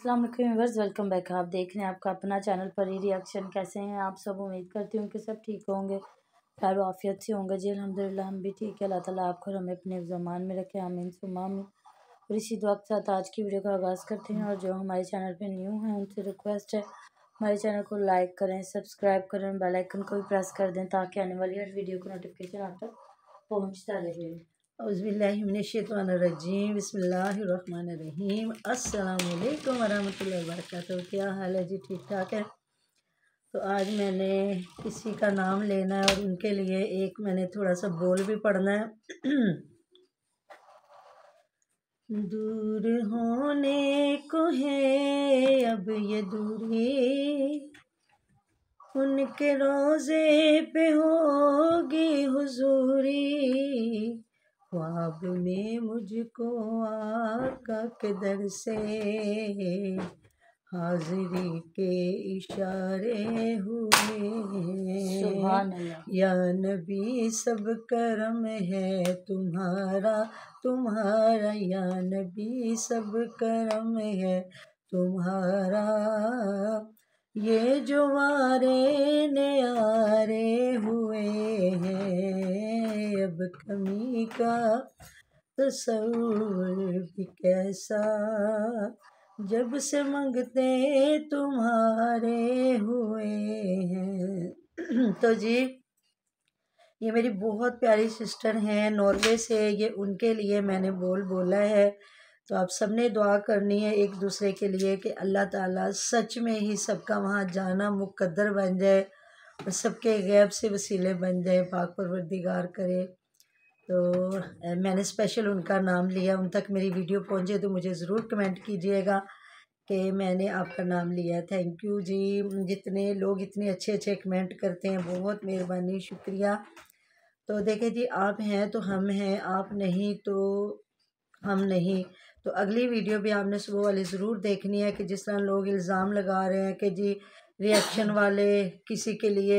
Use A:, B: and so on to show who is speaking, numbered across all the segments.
A: अस्सलाम वालेकुम viewers, welcome back. आप देख रहे हैं आपका अपना चैनल परी रिएक्शन। कैसे हैं आप सब? उम्मीद करती हूँ कि सब ठीक होंगे, खैर आफियत से होंगे। जी अल्हम्दुलिल्लाह हम भी ठीक है। अल्लाह ताला आपको हमें अपने ज़मान में रखे, आमीन सुम्मा आमीन। और इसी दुआ के साथ आज की वीडियो का आगाज़ करते हैं। और जो हमारे चैनल पर न्यू हैं उनसे रिक्वेस्ट है हमारे चैनल को लाइक करें, सब्सक्राइब करें, बेल आइकन को भी प्रेस कर दें ताकि आने वाली हर वीडियो का नोटिफिकेशन आप तक पहुँचता रहे।
B: औज़ुबिल्लाहिमिनश्शैतानिर्रजीम बिस्मिल्लाहिर्रहमानिर्रहीम अस्सलाम वालेकुम वरहमतुल्लाहि वबरकातुहू। क्या हाल है जी? ठीक ठाक है। तो आज मैंने किसी का नाम लेना है और उनके लिए एक मैंने थोड़ा सा बोल भी पढ़ना है। दूर होने को है अब ये दूरी, उनके रोज़े पे होगी हुजूरी, ख्वाब में मुझको आका के दर से हाज़िरी के इशारे हुए।
A: सुभान अल्लाह।
B: या नबी सब करम है तुम्हारा तुम्हारा, या नबी सब करम है तुम्हारा, ये जो वारे न्यारे हुए हैं, अब कमी का तस्वुर भी कैसा, जब से मंगते तुम्हारे हुए हैं। तो जी ये मेरी बहुत प्यारी सिस्टर हैं नॉर्वे से, ये उनके लिए मैंने बोला है। तो आप सब ने दुआ करनी है एक दूसरे के लिए कि अल्लाह ताला सच में ही सबका वहाँ जाना मुकद्दर बन जाए और सबके गैब से वसीले बन जाए, पाक परवरदिगार करे। तो मैंने स्पेशल उनका नाम लिया, उन तक मेरी वीडियो पहुँचे तो मुझे ज़रूर कमेंट कीजिएगा कि मैंने आपका नाम लिया। थैंक यू जी। जितने लोग इतने अच्छे अच्छे कमेंट करते हैं, बहुत मेहरबानी, शुक्रिया। तो देखें जी, आप हैं तो हम हैं, आप नहीं तो हम नहीं। तो अगली वीडियो भी आपने सुबह वाली ज़रूर देखनी है कि जिस तरह लोग इल्ज़ाम लगा रहे हैं कि जी रिएक्शन वाले किसी के लिए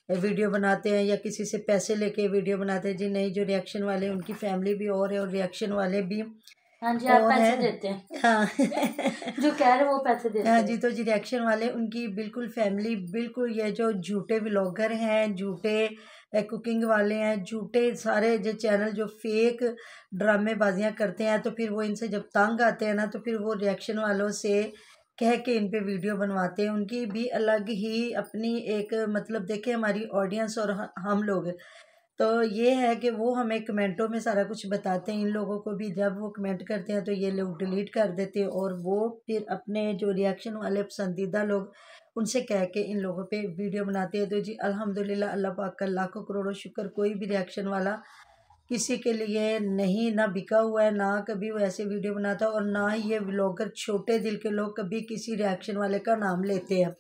B: वीडियो बनाते हैं या किसी से पैसे लेके वीडियो बनाते हैं। जी नहीं, जो रिएक्शन वाले उनकी फैमिली भी और है और रिएक्शन वाले भी
A: हाँ जी, आप पैसे देते हैं।
B: हाँ
A: जो कह रहे हैं वो पैसे देते
B: हाँ
A: हैं।
B: जी। तो जी रिएक्शन वाले उनकी बिल्कुल फैमिली, बिल्कुल ये जो झूठे व्लॉगर हैं, झूठे कुकिंग वाले हैं, झूठे सारे जो चैनल जो फेक ड्रामेबाजियाँ करते हैं, तो फिर वो इनसे जब तंग आते हैं ना तो फिर वो रिएक्शन वालों से कह के इन पे वीडियो बनवाते हैं। उनकी भी अलग ही अपनी एक मतलब देखे हमारी ऑडियंस और हम लोग, तो ये है कि वो हमें कमेंटों में सारा कुछ बताते हैं। इन लोगों को भी जब वो कमेंट करते हैं तो ये लोग डिलीट कर देते हैं और वो फिर अपने जो रिएक्शन वाले पसंदीदा लोग उनसे कह के इन लोगों पे वीडियो बनाते हैं। तो जी अल्हम्दुलिल्लाह, अल्लाह पाक का लाखों करोड़ों शुक्र, कोई भी रिएक्शन वाला किसी के लिए नहीं ना बिका हुआ है, ना कभी वो ऐसे वीडियो बनाता और ना ही ये व्लॉगर छोटे दिल के लोग कभी किसी रिएक्शन वाले का नाम लेते हैं।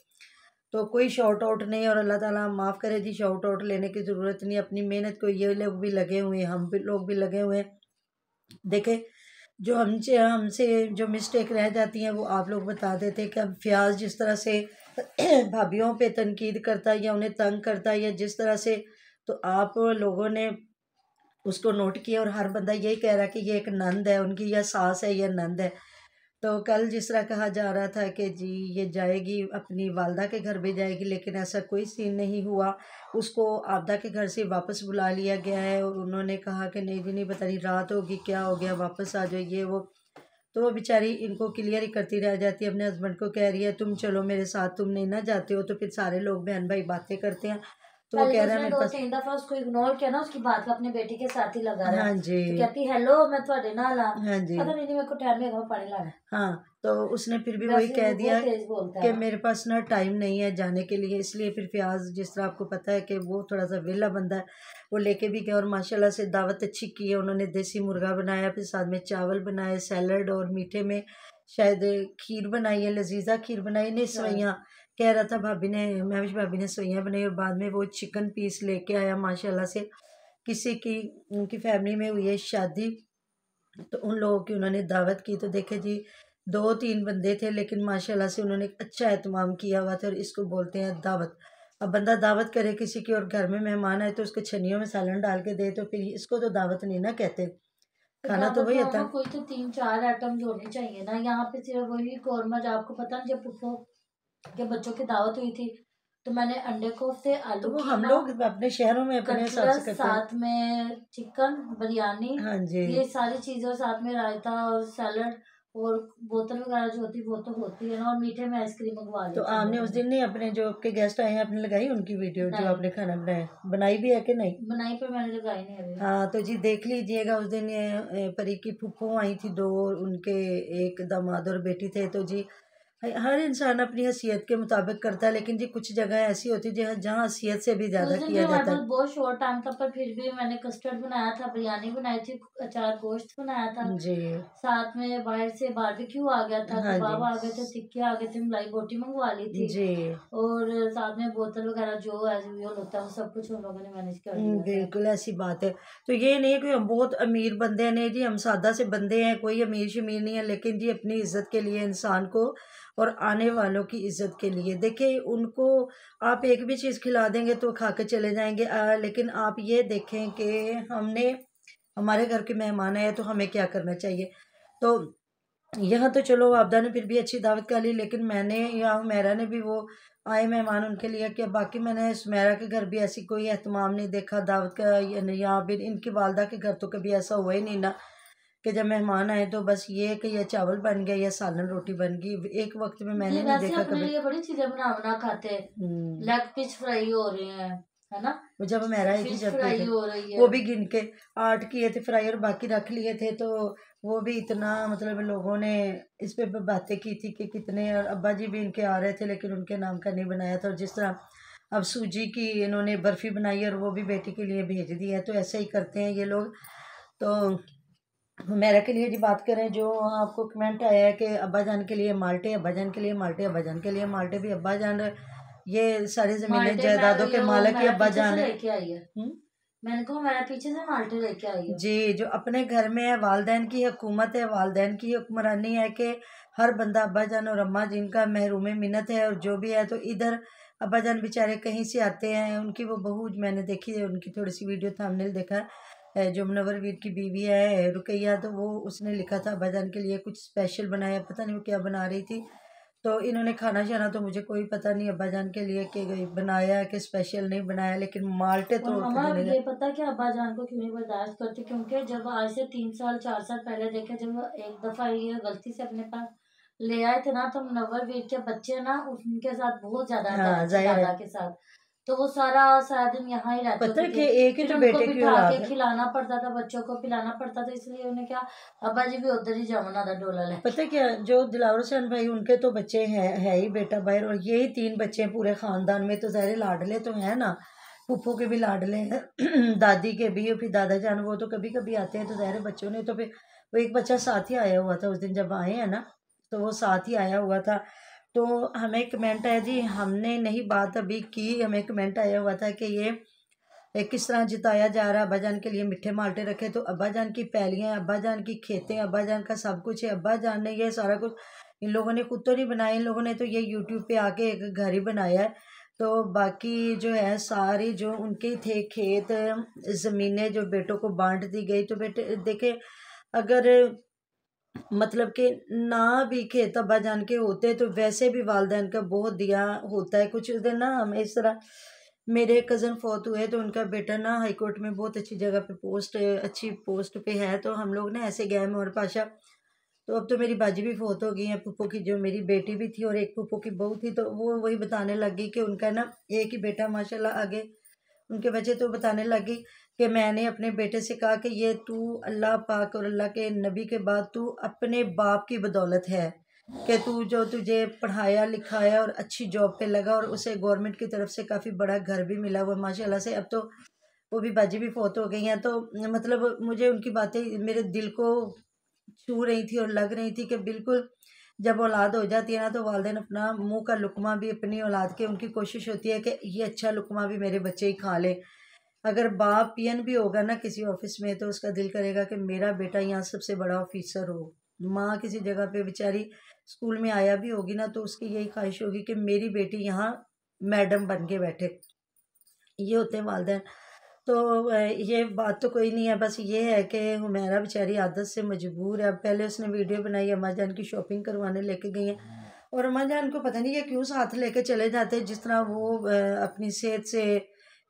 B: तो कोई शॉर्ट आउट नहीं, और अल्लाह ताला माफ़ करे जी, शॉर्ट आउट लेने की ज़रूरत नहीं। अपनी मेहनत को ये लोग भी लगे हुए हैं, हम भी लोग भी लगे हुए हैं। देखें जो हमसे जो मिस्टेक रह जाती हैं वो आप लोग बता देते हैं कि अब फ्याज जिस तरह से भाभीियों पे तनकीद करता है या उन्हें तंग करता है या जिस तरह से, तो आप लोगों ने उसको नोट किया और हर बंदा यही कह रहा है कि ये एक नंद है उनकी, या सास है या नंद है। तो कल जिस तरह कहा जा रहा था कि जी ये जाएगी अपनी वालदा के घर भी जाएगी, लेकिन ऐसा कोई सीन नहीं हुआ। उसको आपदा के घर से वापस बुला लिया गया है और उन्होंने कहा कि नहीं जी नहीं, पता नहीं रात होगी क्या हो गया, वापस आ जाओ ये वो। तो वो बेचारी इनको क्लियर ही करती रह जाती है, अपने हस्बैंड को कह रही है तुम चलो मेरे साथ, तुम नहीं ना जाते हो। तो फिर सारे लोग बहन भाई बातें करते हैं, तो वो कह रहा है मेरे पास
A: 2-3 दफा उसको इग्नोर किया ना, उसकी बात को अपने बेटी के साथ ही लगा रहा है।
B: हाँ जी,
A: तो कहती हेलो मैं थोड़े नाल आ,
B: हाँ जी,
A: पता नहीं मेरे को टाइम नहीं है, मैं पानी लाना।
B: हाँ। तो उसने फिर भी वही
A: वैसे
B: कह
A: वो
B: दिया
A: बहुत तेज बोलता
B: कि
A: है।
B: मेरे पास ना टाइम नहीं है जाने के लिए, इसलिए फिर फ्याज जिस तरह आपको पता है कि वो थोड़ा सा वेला बंदा है, वो लेके भी गया और माशाल्लाह से दावत अच्छी की है उन्होंने। देसी मुर्गा बनाया, फिर साथ में चावल बनाए, सैलड और मीठे में शायद खीर बनाई है, लजीजा खीर बनाई, नहीं सवैयाँ कह रहा था भाभी ने, महविश भाभी ने सवैयाँ बनाई। और बाद में वो चिकन पीस लेके आया माशाल्लाह से, किसी की उनकी फैमिली में हुई है शादी, तो उन लोगों की उन्होंने दावत की। तो देखे जी 2-3 बंदे थे, लेकिन माशाल्लाह से उन्होंने अच्छा एहतमाम किया हुआ था और इसको बोलते हैं दावत। अब बंदा दावत करे किसी की और घर में मेहमान आए तो उसको छन्नियों में सालन डाल के दे, तो फिर इसको तो दावत नहीं ना कहते। खाना तो वही आता है।
A: कोई तो 3-4 आइटम होने चाहिए ना, यहाँ पे सिर्फ वही कौरमा। जो आपको पता ना, जब पुप्पो के बच्चों की दावत हुई थी तो मैंने अंडे कोफ्ते,
B: तो
A: आलू
B: वो हम
A: कीमा,
B: लोग अपने शहरों में अपने हिसाब से
A: कटलेट्स,
B: करते हैं।
A: साथ में चिकन बिरयानी,
B: हाँ जी।
A: ये सारी चीजें, और साथ में रायता और सैलड, और बोतल वगैरह जो होती है वो तो होती है ना, और मीठे में आइसक्रीम मंगवा ली
B: तो
A: थी हम
B: आपने
A: लोगों
B: उस
A: ने।
B: दिन नहीं अपने जो आपके गेस्ट आए हैं आपने लगाई उनकी वीडियो जो
A: नहीं,
B: आपने खाना बनाया, बनाई भी है कि नहीं?
A: बनाई पर मैंने लगाई नहीं अभी।
B: हाँ तो जी देख लीजिएगा, उस दिन ये परी की फूफू आई थी दो, उनके एक दामाद और बेटी थे। तो जी हर इंसान अपनी हैसियत के मुताबिक करता है, लेकिन जी कुछ जगह ऐसी होती है जहाँ जहाँ हैसियत से भी
A: उस
B: ज़्यादा
A: दिन भी
B: किया
A: हमारे
B: जाता
A: पास
B: है।
A: बहुत शॉर्ट टाइम था, पर फिर भी मैंने कस्टर्ड बनाया था, बिरयानी बनाई थी, अचार गोश्त बनाया था,
B: जी।
A: साथ में बाहर से बारबेक्यू आ गया था,
B: हाँ जी।
A: कबाब आ गए थे, टिक्के आ गए थे, मलाई बोटी मंगवा ली थी,
B: जी।
A: और साथ में बोतल वगैरह जो एज यूजुअल होता है वो सब कुछ हम लोगों ने मैनेज कर लिया था।
B: बिल्कुल ऐसी बात है। तो ये नहीं है कि हम बहुत अमीर बंदे हैं, नहीं जी, हम सादा से बंदे हैं, कोई अमीर शमीर नहीं है, लेकिन जी अपनी इज्जत के लिए इंसान को, और आने वालों की इज्जत के लिए देखिए उनको, आप एक भी चीज़ खिला देंगे तो खा के चले जाएंगे, लेकिन आप ये देखें कि हमने, हमारे घर के मेहमान आए तो हमें क्या करना चाहिए। तो यहाँ तो चलो आपदा ने फिर भी अच्छी दावत कर ली, लेकिन मैंने या हुमैरा ने भी वो आए मेहमान उनके लिए किया। बाकी मैंने सुमैरा के घर भी ऐसी कोई एहतमाम नहीं देखा दावत का, या फिर इनकी वालदा के घर तो कभी ऐसा हुआ ही नहीं ना कि जब मेहमान आए तो बस ये कि ये चावल बन गया या सालन रोटी बन गई, एक वक्त में मैंने
A: ये
B: नहीं
A: वैसे
B: देखा
A: अपने
B: कभी।
A: लिए बड़ी चीजें बना बना खाते हैं, लेग पीस फ्राई हो रहे हैं, है ना,
B: वो जब मेरा आई थी
A: फिश
B: जब किए
A: फ्राई
B: थे,
A: हो रही है।
B: वो भी गिन के 8 किए थे फ्राई और बाकी रख लिए थे। तो वो भी इतना, मतलब लोगों ने इस पे बातें की थी कि कितने, और अब्बा जी भी इनके आ रहे थे लेकिन उनके नाम का नहीं बनाया था। और जिस तरह अब सूजी की इन्होंने बर्फ़ी बनाई और वो भी बेटी के लिए भेज दी है, तो ऐसे ही करते हैं ये लोग। तो मेरा के लिए जी बात करें, जो आपको कमेंट आया है कि अब्बा जान के लिए माल्टे, अब्बा जान के लिए माल्टे, अब्बा जान के लिए माल्टे, भी अब्बा जान ये सारी ज़मीनें
A: माल्टे मैं
B: जायदादों के मालिक ही
A: मेरा
B: अब्बा
A: पीछे
B: जान
A: से
B: है।
A: लेके आई है, मैंने कहा मेरा पीछे से माल्टे लेके आई है।
B: जी, जो अपने घर में है, वालदैन की हुकूमत है, वालदैन की हुक्मरानी है कि हर बंदा अब्बा जान और अम्मा जिनका महरूम मिन्नत है, और जो भी है। तो इधर अब्बा जान बेचारे कहीं से आते हैं, उनकी वो बहू मैंने देखी है, उनकी थोड़ी सी वीडियो थंबनेल देखा है, जो मुनव्वर वीर की बीवी है रुकैया, तो वो उसने लिखा था अब्बा जान के लिए कुछ स्पेशल बनाया, पता नहीं वो क्या बना रही थी। तो इन्होंने खाना शाना तो मुझे कोई पता नहीं अब्बा जान के लिए कि बनाया कि स्पेशल नहीं बनाया, लेकिन माल्टे
A: और
B: तो
A: मामा
B: देने
A: ये पता है कि अब्बा जान को क्यों नहीं बर्दाश्त करती, क्योंकि जब आज से 3 साल 4 साल पहले देखे, जब एक दफा ये गलती से अपने पास ले आए थे ना, तो मुनव्वर वीर के बच्चे ना उनके साथ बहुत ज्यादा
B: हाँ
A: अटैच थे,
B: जाहिर है।
A: दादा के साथ। तो वो सारा सारा दिन यहाँ ही रहते
B: पता
A: होते
B: है कि
A: थे,
B: एक ही
A: फिर
B: तो
A: उनको
B: बेटे की
A: बिठा
B: औलाद
A: के
B: है।
A: खिलाना पड़ता था, बच्चों को पिलाना पड़ता था, इसलिए उन्हें क्या, अब्बा जी भी उधर ही जमाना था डोला
B: पता है
A: लेके।
B: क्या, जो दिलावर हुसैन भाई उनके तो बच्चे हैं, है ही बेटा बाहर, और यही 3 बच्चे हैं पूरे खानदान में, तो ज़ाहिर लाडले तो हैं ना, फूफो के भी लाडले हैं दादी के भी, और फिर दादा जान वो तो कभी कभी आते हैं, तो ज़ाहिर बच्चों ने तो फिर, वो एक बच्चा साथ ही आया हुआ था उस दिन जब आए हैं ना, तो वो साथ ही आया हुआ था। तो हमें कमेंट आया जी, हमने नहीं बात अभी की, हमें कमेंट आया हुआ था कि ये किस तरह जिताया जा रहा है, अब्बा जान के लिए मीठे माल्टे रखे, तो अब्बा जान की पैलियाँ, अब्बा जान की खेतें, अब्बा जान का सब कुछ है, अब्बा जान ने ये सारा कुछ, इन लोगों ने खुद तो नहीं बनाया, इन लोगों ने तो ये यूट्यूब पे आके एक घर ही बनाया है। तो बाकी जो है सारी जो उनके थे खेत, ज़मीनें जो बेटों को बांट दी गई, तो बेटे देखे, अगर मतलब कि ना भी खेत अब्बा जान के होते तो वैसे भी वालदैन का बहुत दिया होता है। कुछ उस दिन ना हमें इस तरह, मेरे कज़न फौत हुए तो उनका बेटा ना हाई कोर्ट में बहुत अच्छी जगह पे पोस्ट, अच्छी पोस्ट पे है, तो हम लोग ना ऐसे गए मोहर पाशा। तो अब तो मेरी बाजी भी फौत हो गई है, फूफो की जो मेरी बेटी भी थी और एक फूफो की बहू थी, तो वो वही बताने लगी कि उनका ना एक ही बेटा माशाल्लाह, आगे उनके बच्चे, तो बताने लगी कि मैंने अपने बेटे से कहा कि ये तू अल्लाह पाक और अल्लाह के नबी के बाद तू अपने बाप की बदौलत है, कि तू जो तुझे पढ़ाया लिखाया और अच्छी जॉब पे लगा, और उसे गवर्नमेंट की तरफ से काफ़ी बड़ा घर भी मिला हुआ माशाल्लाह से। अब तो वो भी बाजी भी फौत हो गई हैं, तो मतलब मुझे उनकी बातें मेरे दिल को छू रही थी और लग रही थी कि बिल्कुल जब औलाद हो जाती है ना, तो वालिदैन अपना मुंह का लुकमा भी अपनी औलाद के, उनकी कोशिश होती है कि ये अच्छा लुकमा भी मेरे बच्चे ही खा ले। अगर बाप पीएन भी होगा ना किसी ऑफिस में, तो उसका दिल करेगा कि मेरा बेटा यहाँ सबसे बड़ा ऑफिसर हो। माँ किसी जगह पे बेचारी स्कूल में आया भी होगी ना, तो उसकी यही ख्वाहिश होगी कि मेरी बेटी यहाँ मैडम बन के बैठे। ये होते हैं वालिदैन। तो ये बात तो कोई नहीं है, बस ये है कि हुमैरा बेचारी आदत से मजबूर है। अब पहले उसने वीडियो बनाई, अम्मा जान की शॉपिंग करवाने लेके गई हैं, और अम्मा जान को पता नहीं है क्यों साथ लेके चले जाते हैं, जिस तरह वो अपनी सेहत से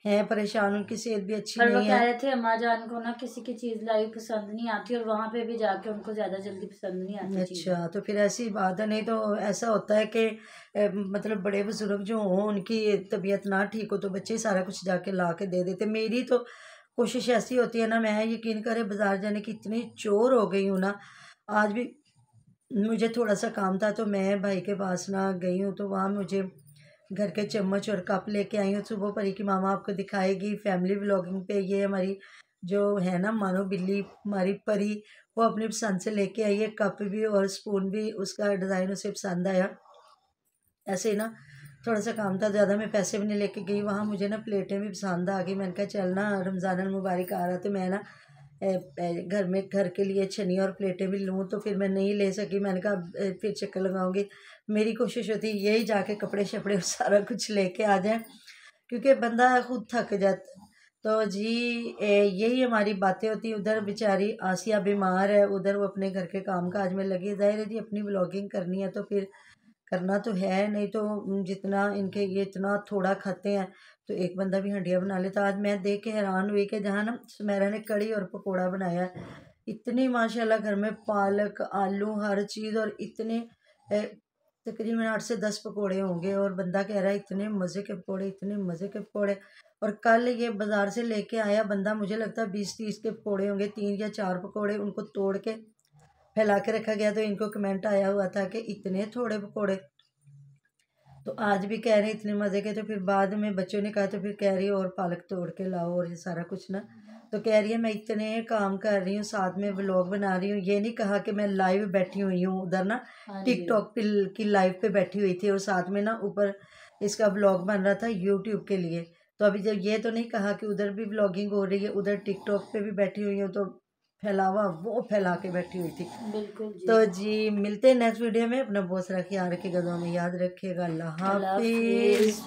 B: हैं परेशान, उनकी सेहत भी अच्छी
A: और वो
B: नहीं
A: कह
B: है।
A: रहे थे अम्मा जान को ना किसी की चीज़ लाई पसंद नहीं आती, और वहाँ पे भी जाके उनको ज़्यादा जल्दी पसंद नहीं आती चीज़।
B: अच्छा, तो फिर ऐसी बात है। नहीं तो ऐसा होता है कि मतलब बड़े बुजुर्ग जो हों, उनकी तबीयत ना ठीक हो तो बच्चे ही सारा कुछ जाके ला के दे देते। मेरी तो कोशिश ऐसी होती है ना, मैं यकीन करें बाजार जाने की इतनी चोर हो गई हूँ ना। आज भी मुझे थोड़ा सा काम था तो मैं भाई के पास ना गई हूँ, तो वहाँ मुझे घर के चम्मच और कप लेके आई हूँ। सुबह परी की मामा आपको दिखाएगी फैमिली व्लॉगिंग पे। ये हमारी जो है ना मानो बिल्ली, हमारी परी, वो अपनी पसंद से लेके आई है। कप भी और स्पून भी उसका डिज़ाइन उसे पसंद आया। ऐसे ही ना थोड़ा सा काम था, ज़्यादा मैं पैसे भी नहीं लेके गई वहाँ। मुझे ना प्लेटें भी पसंद आ गई। मैंने कहा चल ना रमज़ान अल मुबारक आ रहा, तो मैं ना घर में घर के लिए छन्नी और प्लेटें भी लूँ, तो फिर मैं नहीं ले सकी। मैंने कहा फिर चक्कर लगाऊंगी। मेरी कोशिश होती है यही जाके कपड़े शपड़े और सारा कुछ लेके आ जाए, क्योंकि बंदा खुद थक जाता है। तो जी यही हमारी बातें होती। उधर बेचारी आसिया बीमार है, उधर वो अपने घर के काम काज में लगी। ज़ाहिर है जी, अपनी व्लॉगिंग करनी है तो फिर करना तो है। नहीं तो जितना इनके ये इतना थोड़ा खाते हैं, तो एक बंदा भी हंडिया बना लेता। आज मैं देख के हैरान हुई कि जहाँ ना सुमेरा ने कड़ी और पकोड़ा बनाया है, इतनी माशाल्लाह घर में पालक आलू हर चीज़, और इतने तकरीबन 8 से 10 पकोड़े होंगे। और बंदा कह रहा है इतने मज़े के पकोड़े, इतने मज़े के पकोड़े। और कल ये बाज़ार से लेके आया बंदा, मुझे लगता है 20-30 के पकोड़े होंगे, 3 या 4 पकोड़े उनको तोड़ के फैला के रखा गया। तो इनको कमेंट आया हुआ था कि इतने थोड़े पकोड़े। तो आज भी कह रहे इतने मज़े के। तो फिर बाद में बच्चों ने कहा, तो फिर कह रही है और पालक तोड़ के लाओ और ये सारा कुछ ना। तो कह रही है मैं इतने काम कर रही हूँ, साथ में व्लॉग बना रही हूँ। ये नहीं कहा कि मैं लाइव बैठी हुई हूँ उधर ना,
A: हाँ जी।
B: टिकटॉक की लाइव पे बैठी हुई थी, और साथ में ना ऊपर इसका व्लॉग बन रहा था यूट्यूब के लिए। तो अभी जब ये तो नहीं कहा कि उधर भी व्लॉगिंग हो रही है, उधर टिकटॉक पे भी बैठी हुई हूँ, तो फैलावा वो फैला के बैठी हुई थी।
A: बिल्कुल जी।
B: तो जी मिलते हैं नेक्स्ट वीडियो में। अपना बहुत सारा ख्याल रखिएगा, दुआ में याद रखिएगा। अल्लाह
A: अल्लाह
B: हाफिज़।
A: हाफिज़।